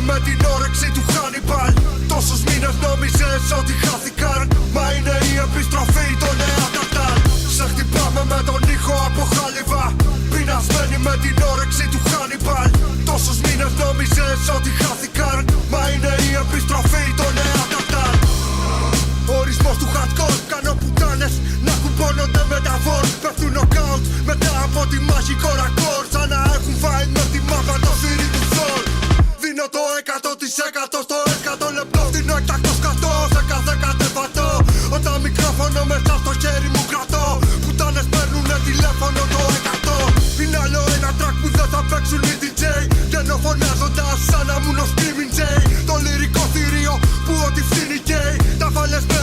με την όρεξη του Χάνιμπαλ. Τόσους μήνες νόμιζες ότι χάθηκαν, μα είναι η επιστροφή των Νεάντερταλ. Σε χτυπάμε με τον ήχο από χάλιβα, πεινασμένοι με την όρεξη του Χάνιμπαλ. Τόσους μήνες νόμιζες ότι χάθηκαν, μα είναι η επιστροφή των Νεάντερταλ. Ο ορισμός του hardcore, κάνω πουτάνες να κουμπώνονται με τα βόρ. Πέφτουν νοκάουτ μετά από τη μαγικό ρακόρ, σαν να έχουν φάει με τη μάπα το σύρι του Θόρ. Δίνω το 100% στο 100 λεπτό, δίνω εκτακτό σκατό σε κάθε κατεβατό. Όταν μικρόφωνο μέσα στο χέρι μου κρατώ, πουτάνες παίρνουνε τηλέφωνο το 100. Είναι άλλο ένα track που δεν θα παίξουν οι DJ, βγαίνω φωνάζοντας σαν να μου ο Screaming Jay. Το λυρικό θηρίο που ό,τι φθήνει καίει, τα βάλες με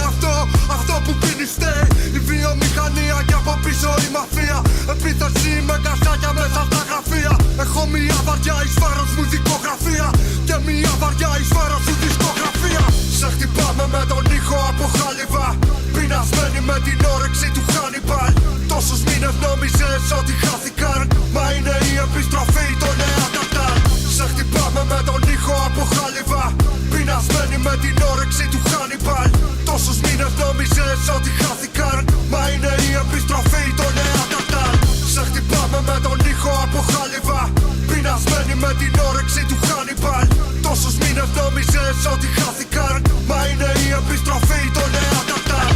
αυτό που πίνει στέει. Η βιομηχανία και από πίσω η μαφία, επίθεση με κασάκια μέσα στα γραφεία. Έχω μια βαριά εις βάρος μου δικογραφία και μια βαριά εις βάρος σου δισκογραφία. Σε χτυπάμε με τον ήχο από χάλιβα, πεινασμένοι με την όρεξη του Χάνιμπαλ. Τόσους μήνες νόμιζες ότι χάθηκαν, μα είναι η επιστροφή των Νεάντερταλ. Σε χτυπάμε με τον ήχο από χάλιβα, πεινασμένοι με την όρεξη του Χάνιμπαλ. Τόσους μήνες νόμιζες ότι χάθηκαν, μα είναι η επιστροφή των Νεάντερταλ. Σε χτυπάμε με τον ήχο από χάλιβα, πεινασμένοι με την όρεξη του Χάνιμπαλ. Τόσους μήνες νόμιζες ότι χάθηκαν, μα είναι η επιστροφή των Νεάντερταλ.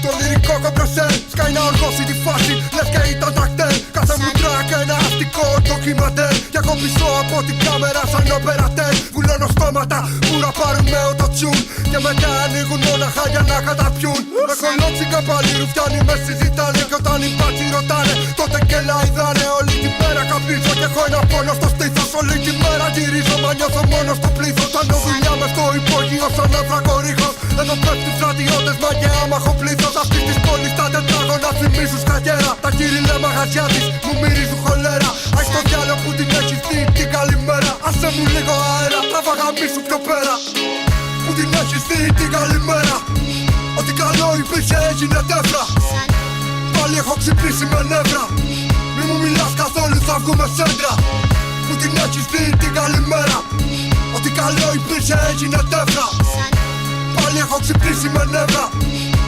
Το λυρικό κομπρεσέρ σκάει να οργώσει τη φάση, λες και ήταν τρακτέρ. Κάθε μου τρακ ένα αστικό ντοκιμαντέρ, κι εγώ πίσω από την κάμερα σαν οπερατέρ. Βουλώνω στόματα που ραπάρουν με οτοτune και μετά ανοίγουν μόναχα για να καταπιούν. Έχω λότσικα πάλι ρουφιάνοι με συζητάνε, κι όταν υπάρχει ρωτάνε τότε και λαϊδάνε. Όλη την μέρα καπνίζω κι έχω ένα πόνο στο στήθος. Όλη την μέρα γυρίζω μα νιώθω μόνο στο πλήθος. Κάνω δουλειά μες στο υπόγειο σαν ανθρακορίχος. Εδώ πέφτουν στρατιώτες μα και άμαχο πλήθος. Αυτής της πόλης τα τετράγωνα θυμίζουν σκαγέρα. Τα κύριλα μαγαζιά της μου μυρίζουν χολέρα. Αχ το διάλο που την έχεις δει την καλημέρα. Άσε μου λίγο αέρα, τράβα γαμίσου πιο πέρα. Που την έχεις δει την καλημέρα. Ό,τι καλό υπήρχε έγινε τέφρα. Πάλι έχω ξυπνήσει με νεύρα. Μη μου μιλάς καθόλου θα βγούμε σέντρα. Που την έχεις δει την καλημέρα. Ό,τι καλό υπήρχε έγινε τέφρα. Πάλι έχω ξυπνήσει με νεύρα.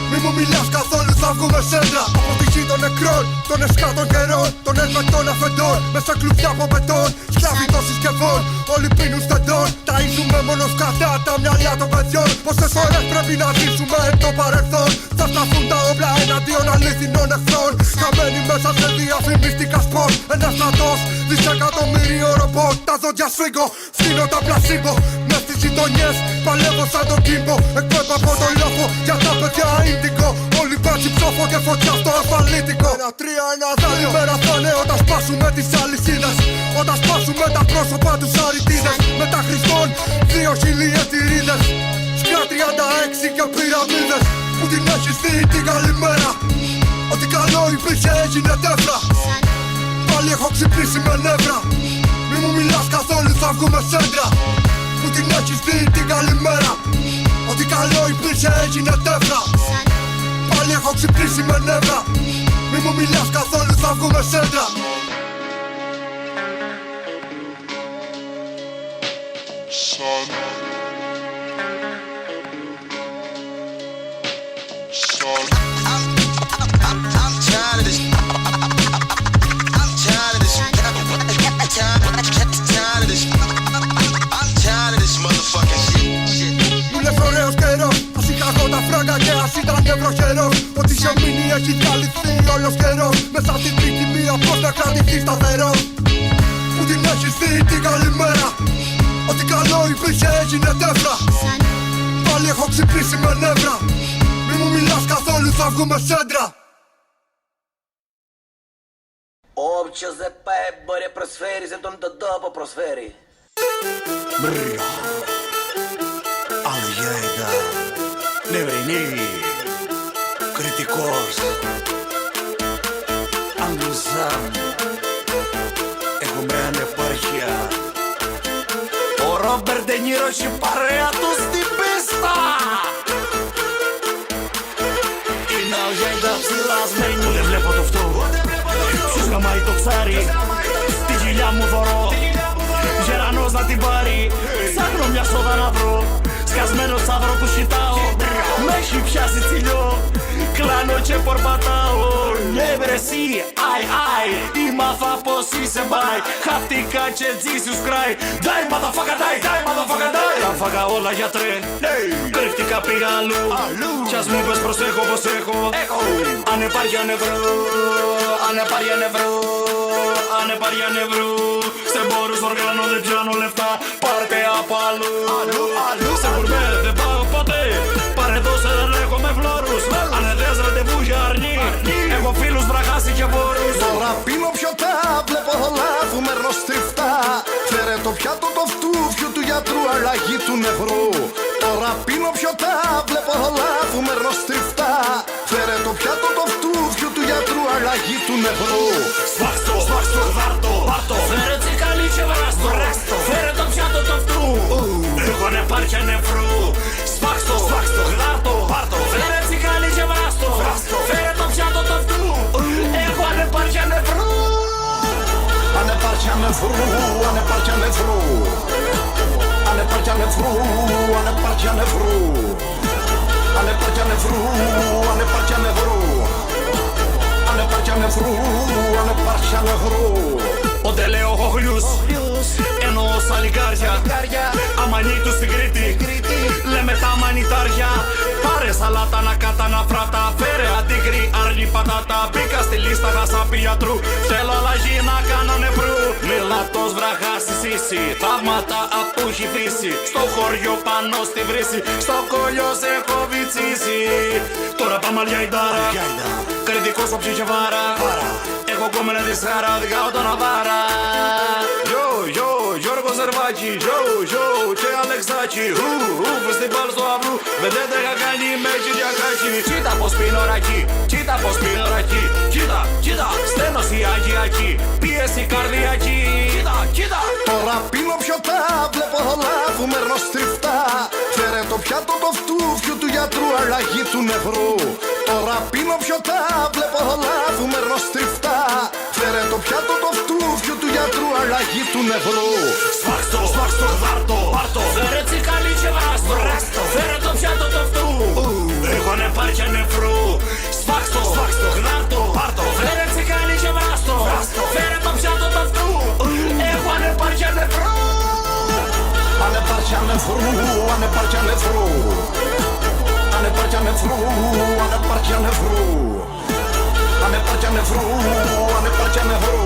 Μη μου μιλάς καθόλου θα βγούμε σέντρα. Από τη γη των νεκρών, των εσκάτων καιρών, των ελμετών αφεντών, μέσα κλουβιά από πετών, σκλάβοι των συσκευών. Όλοι πίνουν στεντών, ταΐζουμε μόνο σκατά τα μυαλιά των παιδιών. Πόσες φορές πρέπει να ζήσουμε το παρελθόν. Θα σταθούν τα όπλα εναντίον αλήθινων εχθρών. Χαμένοι μέσα σε διαφημιστικά σπορ. Ένας στρατός, δισεκατομμύριο ρομπότ. Τα δόντια σφίγγω, φτύνω τα πλασίμπο. Μες στις γειτονιές, παλεύω σαν τον Κίμπο. Εκπέμπω από το λόφο για τα παιδιά ίντικο. Όλοι μπάτσι ψόφο και φωτιά στο ασφαλίτικο. 1-3-1 καλημέρα θα είναι όταν σπάσουμε τις αλυσίδες. Όταν σπάσουμε τα πρόσωπα τους αριτίδες. Μετά Χριστόν, 2.000 ετηρίδες. Σκιά 36 και πυραμίδες. Που την έχεις δει την καλημέρα. Ό,τι καλό υπήρχε έγινε τέφρα. Πάλι έχω ξυπνήσει με νεύρα. Μη μου μιλάς καθόλου θα βγούμε σέντρα. Που την έχεις δει την καλημέρα. Ό,τι καλό υπήρχε έγινε τέφρα. Πάλι έχω ξυπνήσει με νεύρα. Μη μου μιλάς καθόλου θα βγούμε σέντρα. Μου λες ωραίος καιρός, θα σηκαγώ καγκαγκαίας ήταν ευρωχερός. Ότι είχε μείνει έχει καλυφθεί όλος καιρός. Μέσα στην τρικυμία πώς να κρατηθεί σταθερός. Που την έχεις δει την καλημέρα. Ό,τι καλό υπήρχε έγινε τέφρα. Πάλι έχω ξυπνήσει με νεύρα. Μη μου μιλάς καθόλου, θα βγούμε σέντρα. Όποιος δεν πάει μπορεί προσφέρει, σε τον τόπο προσφέρει. Μπρρρρρ. Αλγέιντα. Νευρινή. Κριτικός. Αγγλισάν. Έχουμε ανεπάρχεια. Ο Ρόμπερ Ντε Νίρο έχει παρέα του στην πίστα. Είναι αλγέιντα ψηλασμένη. Δεν βλέπω το αυτό. Ποιος γαμάει το ψάρι. Τη γυλιά μου δωρώ. Γερανός να την πάρει. Ψάχνω μια σόδα να βρω. Σκασμένος άδρο που χυτάω. Μ' έχει πιάσει τσιλιό. Κλάνω και πορπατάω. Ναι βρε εσύ, αι αι. Η μάθα πως είσαι μπάι. Χαυτικά και Jesus cry. Die motherfucker die, die motherfucker die. Τα φάγα όλα γιατρέ. Κρυφτικά πήγα αλλού. Κι ας μου πες προσέχω πως έχω. Ανεπάρκεια νευρού. Ανεπάρκεια νευρού. Ανεπάρκεια νευρού. Σε μπόρους οργάνω δεν πιάνω λεφτά. Πάρτε από αλλού. Σε μπουρμέ δεν πάω ποτέ. Πάρε δώσε δεν έχω με φλόρους. Ανεδές ραντεβού για αρνή. Έχω φίλους βραχάσει και βόρους. Τώρα πίνω πιωτά, βλέπω όλα φουμερνό στριφτά. Φέρε το πιάτο το φτούφιου του γιατρού, αλλαγή του νευρού. Τώρα πίνω πιωτά, βλέπω όλα φουμερνό στριφτά. Φέρε το πιάτο το φτούφιου του γιατρού, αλλαγή του νευρού. Σφάξτο, σφάξτο, βάρτο, βάρτο. Φέρε τσικάλι και βράστο. Φέρε το πιάτο το αυτού. Έχω ανεπάρκεια νευρού. Σφάξτο, σφάξτο, γδάρτο, βάρτο. Φέρε τσικάλι και βράστο. Φέρε το πιάτο το αυτού. Έχω ανεπάρκεια νευρού. Ανεπάρκεια νευρού, ανεπάρκεια νευρού. Ανεπάρκεια νευρού, ανεπάρκεια νευρού. Ανεπάρκεια νευρού, ανεπάρκεια νευρού. Ανεπάρκεια νευρού, ανεπάρκεια νευρού. Ο Ντελέο Χοχλιούς, εννοώ σαλιγκάρια. Αμανί του στην Κρήτη, λέμε τα μανιτάρια. Πάρε σαλάτα να κατάνα φράτα. Φέρε αντίκρι, αρνή πατάτα. Μπήκα στη λίστα γασάπη γιατρού. Θέλω αλλαγή να κάνω νευρού. Μιλάτος βραχάς στη σύση. Θαύματα απ' έχει φύση. Στο χωριό πάνω στη βρύση. Στο κόλλιο σε έχω βιτσίσει. Τώρα πάμε αλγαϊντάρα. Κριτικός στο ψυχεβάρα. Έχω κόμμενα τη σάρα, οδηγάω τον Αβάρα. Yo, Γιώργο Ζερβάκη, yo, και Αλεξάκη. Φεστιβάλ στο αυρού, με δεν τρέχα κάνει με Κυριακάκη. Κοίτα πως πίνω ρακί, κοίτα πως πίνω ρακί. Κοίτα, στένωση αγιακή, πίεση καρδιακή. Κοίτα. Τώρα πίνω πιωτά, βλέπω όλα φουμερνό στριφτά. Φέρε το πιάτο το φτούφιου του γιατρού, αλλαγή του νευρού. Τώρα πίνω πιωτά, βλέπω όλα φουμερνό στριφτά. Φέρε το πιάτο το φτούφιου του γιατρού, αλλαγή του νευρού. Σφάξτο, βάρτο, βάρτο. Φέρε τσικάλι και βράστο. Φέρε το πιάτο το αυτού. Έχω ανεπάρκεια νευρού. Σφάξτο, γδάρτο, βάρτο. Φέρε τσικάλι και βράστο. Φέρε το πιάτο το αυτού. Έχω ανεπάρκεια νευρού. Ανεπάρκεια νευρού, ανεπάρκεια νευρού. Ανεπάρκεια νευρού, ανεπάρκεια νευρού. Ανεπάρκεια νευρού, ανεπάρκεια νευρού.